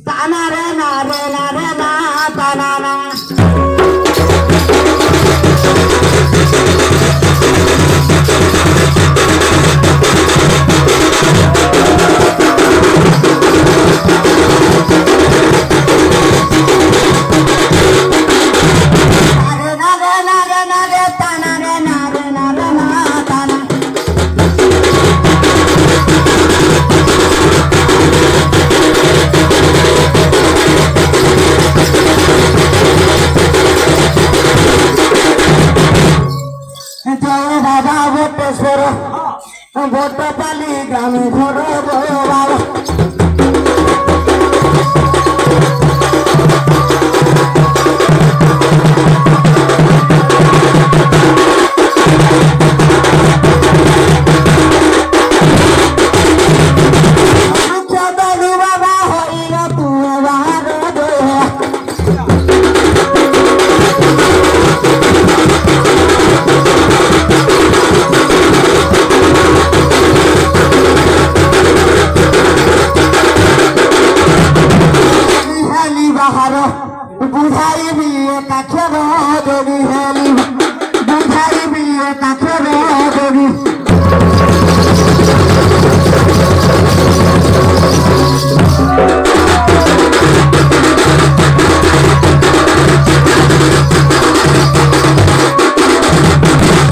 ताना रे ना रे ना रे ना ताना ना ভোট পালি গ্রামে ঘর বাবা बुझाई भी काखेर देवी हेली बुझाई भी काखेर देवी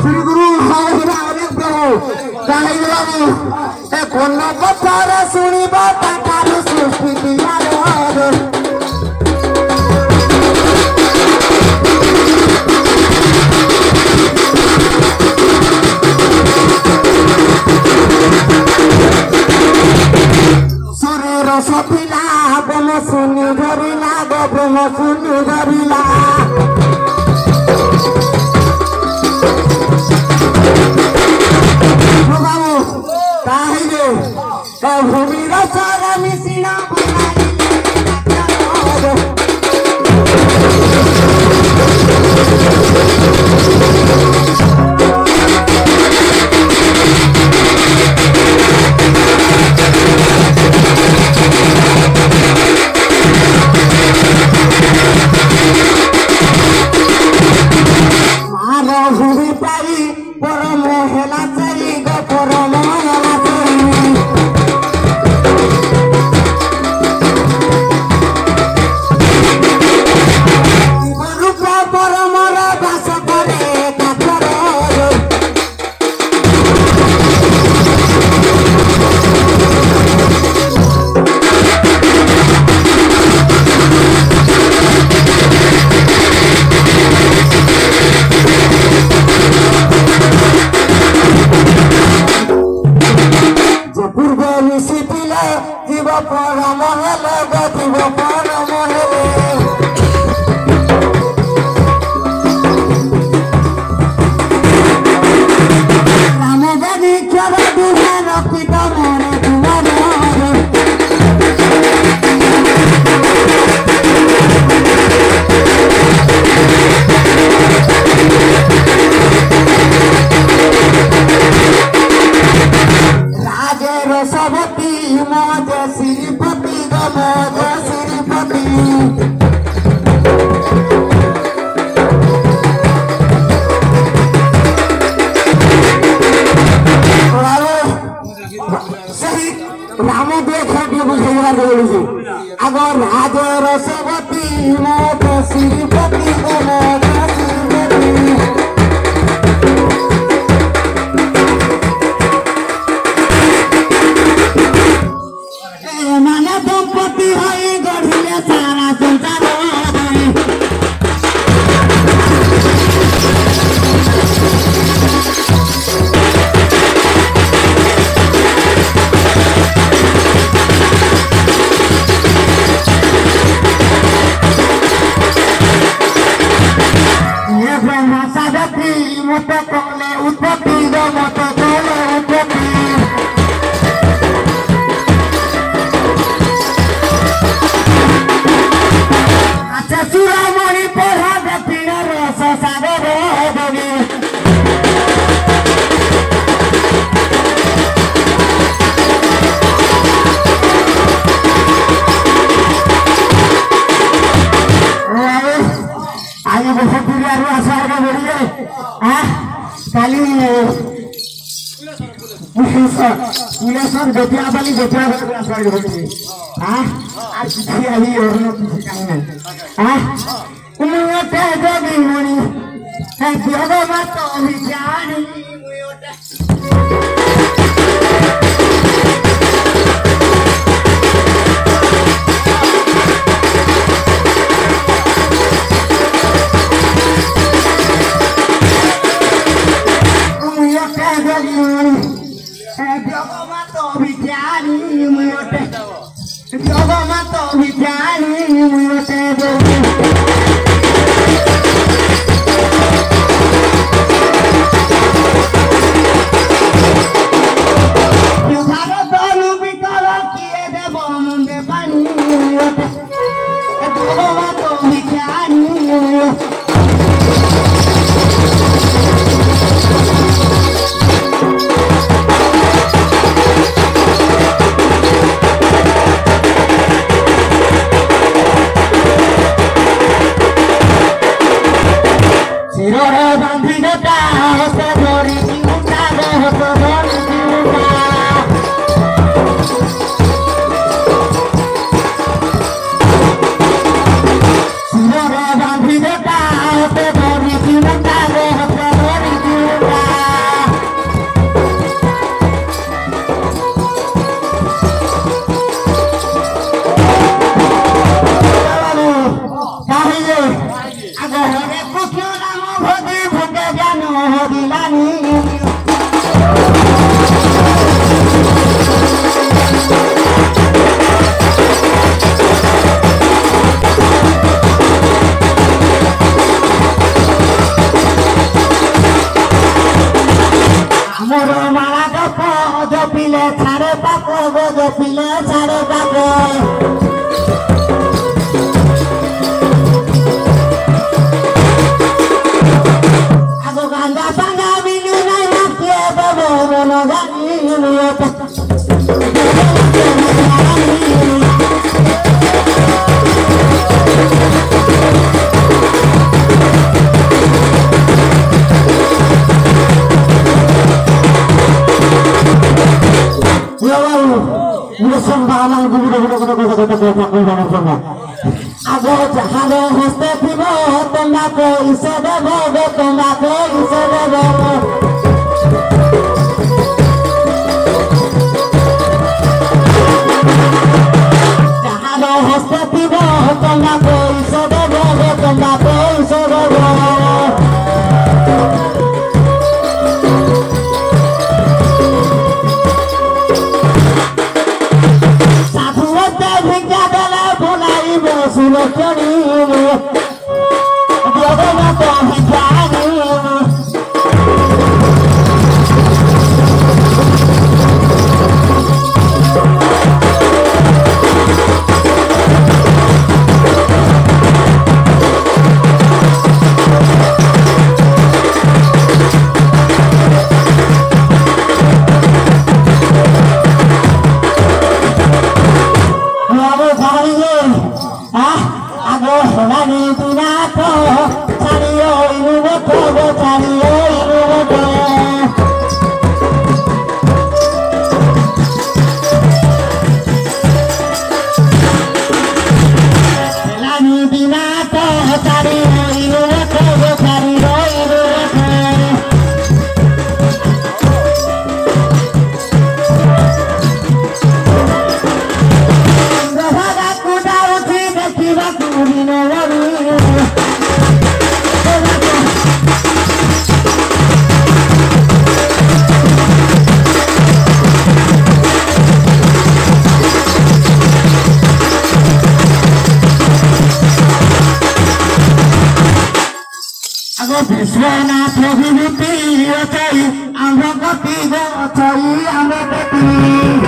श्री गुरु कोन पथर शुणा तार सृष्टि सपिला बम सुनी धरिला गम सुनी धरिला भूमि रसारा मिश्रणा जीव परम हेले जीव परम हेले राम देवी क्षर दुहे रक्षित मरे तुम्हारे राजे रसवती मज श्रीपति गमज श्रीपति सही राम देख बुझेगा अगर राजे रसवती मज श्रीपति गमज श्रीपति दंपति हई गढ़िले सारा संसार ये ब्रह्मा साधती मत कले उत्पत्ति मत कले उत्पत्ति Surama बारू आसार का बोलिए काली पुलेसर जतिया बाली जतिया बारू आसार का बोलिए आज किसी आई और न किसी का नहीं उन्होंने जोगी मुनि है दिया मत विचारी विश्वनाथ विभूति अथई आम्र गति अथई आम्र गति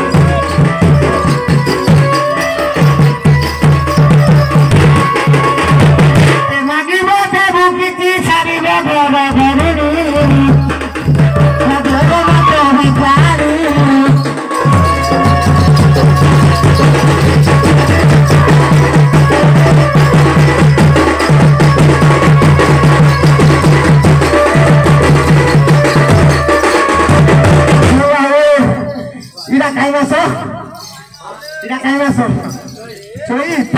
চৈত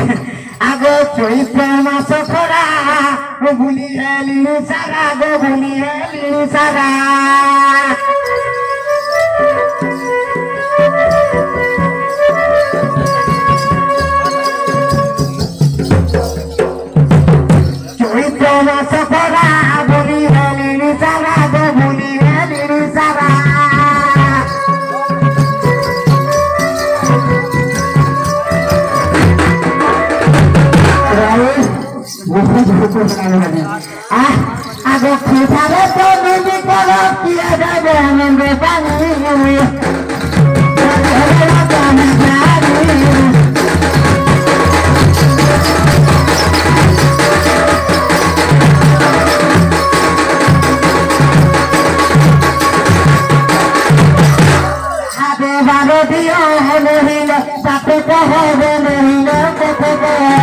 আগো চৈত মাস খরা বুলি হেলি সারা গো বুলি হেলি সারা চৈত মাস খরা বুলি হেলি সারা গো বুলি হেলি সারা আগো খুঁজালে তো নদী করো কিয়া যাবে আনন্দে পানি আগে বারো দিও নহিল তাতে কহবে নহিল কোথায়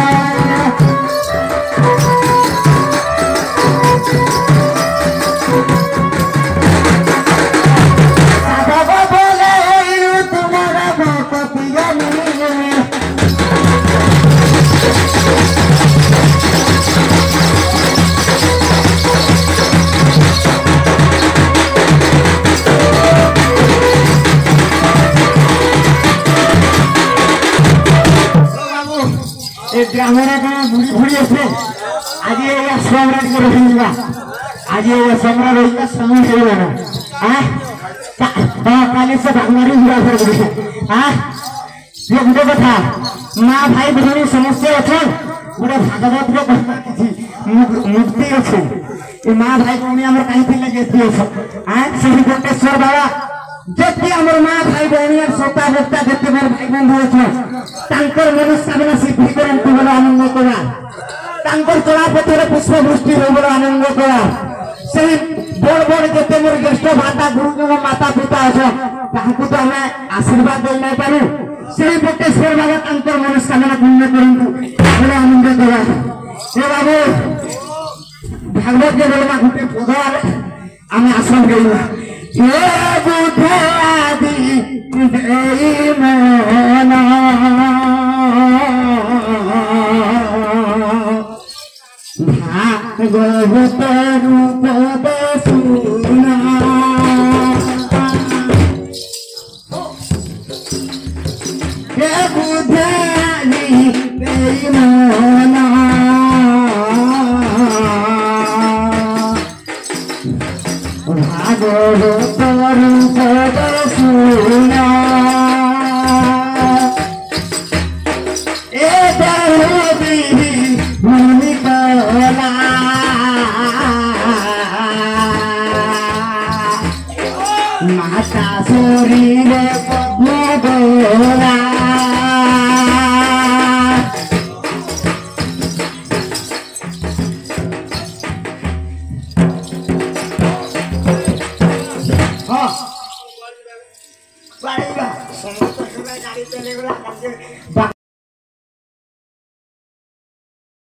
গ্রামের বুড়ি ফুড়ি আছে আজ এই আশ্রমরা টিকে রহিবা আজ এই আশ্রমরা রহিবা সময় হইল না কালি সে ভাগমারি হুয়া করে বলছে যে গোটে কথা মা ভাই ভৌণী সমস্যা অছেন গোটে ভাগবতর কথা কিছু মুক্তি আছে এই মা ভাই ভৌণী আমার কাহিঁকি যেতে অছ সেই কোটেশ্বর বাবা যেতে আমার মা ভাই ভৌণী শ্রোতা বক্তা যেতে মোর ভাই বন্ধু অছেন তাঙ্কর মনস্কামনা সিদ্ধি করন্তু বলে আনন্দ করা তাঙ্কর চলাপথরে পুষ্পবৃষ্টি হই বলে আনন্দ করা সেই বড় বড় যেতে মোর জ্যেষ্ঠ ভাতা গুরুজন মাতা পিতা অছেন তাহাকু তো আমি আশীর্বাদ দেই নাই পারু সেই কোটেশ্বর বাবা তাঙ্কর মনস্কামনা পূর্ণ করন্তু বলে আনন্দ করা এ বাবু ভাগবত যে বলবা গোটে পদ আমি আশ্রম গেলা এ বুধে আদি দেই মনা ভাগবত রূপ সুনা এ বুধে আদি দেই মনা ভাগবত রূপ সুনা এ দেবী মুনি কলা মাতা শরীরে পদ্ম গোলা সমস্ত গাড়ি চলে গেল